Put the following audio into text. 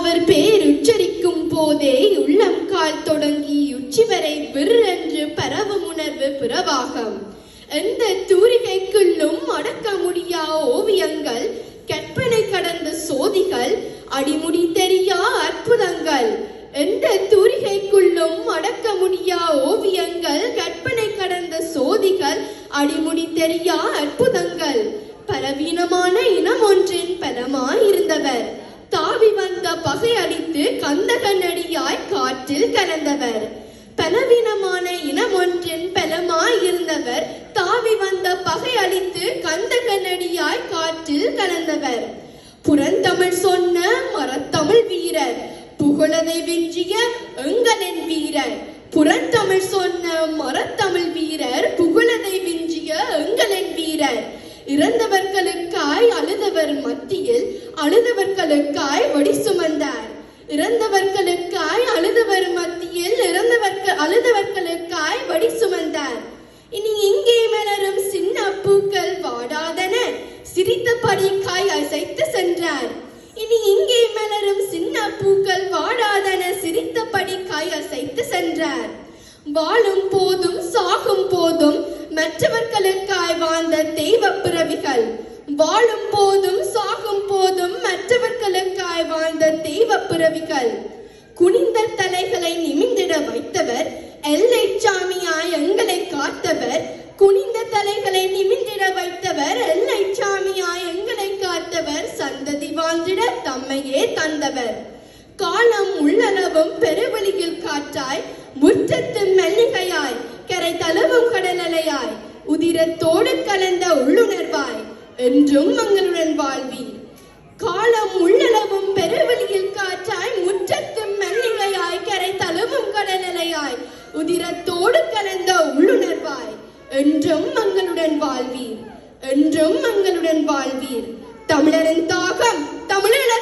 அவர் பேர் உச்சரிக்கும் போதே உள்ளம் கால் தொடங்கி உச்சி வரை விற்றென்று பரவும் உணர்வு பிரவாகம். எந்த தூரிகைக்குள்ளும் அடக்க முடியா ஓவியங்கள், கற்பனை கடந்த சோதிகள், அடிமுடி தெரியா அற்புதங்கள். எந்த தூரிகைக்குள்ளும் அடக்க முடியா ஓவியங்கள், கற்பனை கடந்த சோதிகள், அடிமுடி தெரியா அற்புதங்கள். பலவீனமான இனம் ஒன்றின் பலமாயிருந்தவர், தாவி வந்த பகை அடித்து கந்தகனடியாய் காற்றில் கலந்தவர். பலவீனமான இனம் ஒன்றின் பலமாயிருந்தவர், தாவி வந்த பகை அடித்து கந்தகனடியாய் காற்றில் கலந்தவர். புறந்தமிழ் சொன்ன மரத்தமிழ் வீரர், புகழதை விஞ்சிய எங்களின் வீரர். புறந்தமிழ் சொன்ன மரத்தமிழ் வீரர், புகழதை விஞ்சிய எங்களின் வீரர். இறந்தவர்களுக்காய் அழுதவர் மத்தியில் அழுதவர்களுக்காய் வடி சுமந்தார். இறந்தவர்களுக்காய் அழுதவர் மத்தியில் அழுதவர்களுக்காய் வடி சுமந்தார். இனி இங்கே மலரும் சின்ன பூக்கள் வாடாதன, சிரித்தபடி காய் அசைத்து சென்றார். இனி இங்கே மலரும் சின்ன பூக்கள் வாடாதன, சிரித்தபடி காய் அசைத்து சென்றார். வாழும் போதும் சாகும் போதும் மற்றவர்களுக்காய் வாழ்ந்த தெய்வ பிறவிகள். வாழும் போதும் சாகும் போதும் மற்றவர்களுக்காய் வாழ்ந்த தெய்வ பிறவிகள். குனிந்த தலைகளை நிமிந்திட வைத்தவர், எல்லை சாமியாய் எங்களை காத்தவர். குனிந்த தலைகளை நிமிந்திட வைத்தவர், எல்லை சாமியாய் எங்களை காத்தவர். சந்ததி வாழ்ந்திட தம்மையே தந்தவர். காலம் உள்ளளவும் பெருவெளியில் காற்றாய், முற்றத்து மெல்லிகையாய், கரை தழுவும் கடலலையாய், உதிரத்தோடு கலந்த உள்ளுணர்வாய், என்றும் எங்களுடன் வாழ்வீர். காலம் உள்ளளவும் பெருவெளியில் காற்றாய், முற்றத்து மெல்லிகையாய், கரை தழுவும் கடலலையாய், உதிரத்தோடு கலந்த உள்ளுணர்வாய், என்றும் எங்களுடன் வாழ்வீர். என்றும் எங்களுடன் வாழ்வீர். தமிழரின் தாகம் தமிழர்